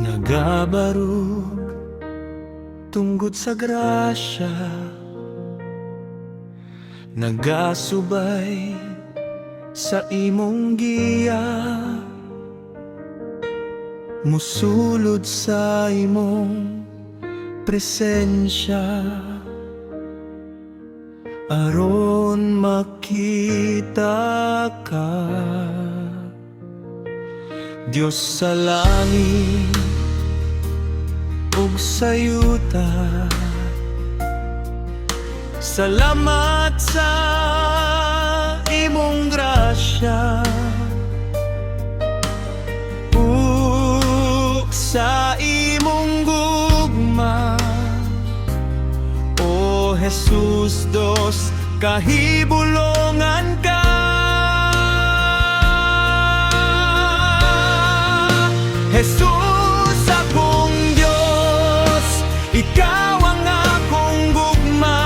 Nagabarug tungod sa grasya, nagasubay sa imong giya, musulod sa imong presensya, aron makita ka. Diyos sa langit ug sa yuta, salamat sa imong grasya ug sa imong gugma. O Jesus, dos kahibulongan ka. Jesus, akong Diyos, ikaw ang akong gugma.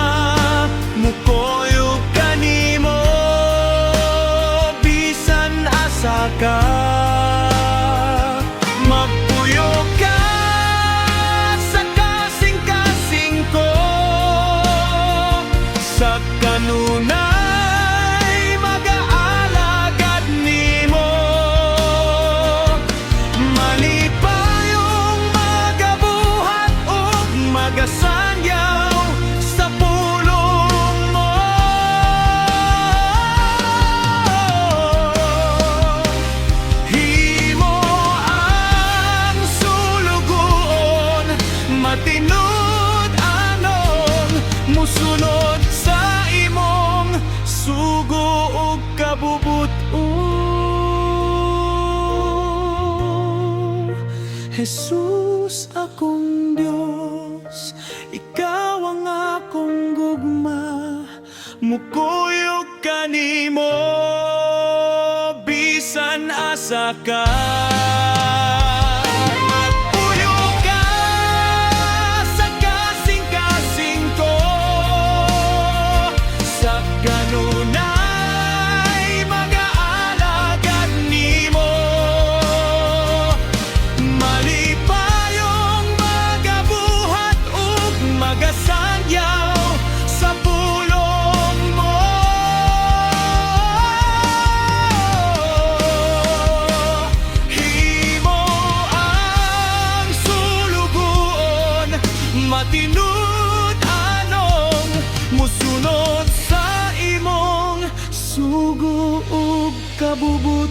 Mukoyo kanimo bisan asa ka. Magpuyo ka sa kasing-kasing ko, sa kanunay mag-aalagad nimo. Malipayong magabuhat ug magasangyaw sa pulong mo. Himo ang sulugoon, matinud anon musunod sa imong sugo ug kabubuton. Jesus, akong Diyos, ikaw ang akong gugma. Mukuyog kanimo bisan asa ka. Magpuyog ka sa kasing-kasing ko, sa kanunay mag-aalagad nimo. Malipayong magabuhat ug magasangyaw sa pulong mo. Himo ang sulugoon, matinud anong musunod sa imong sugo ug kabubuton.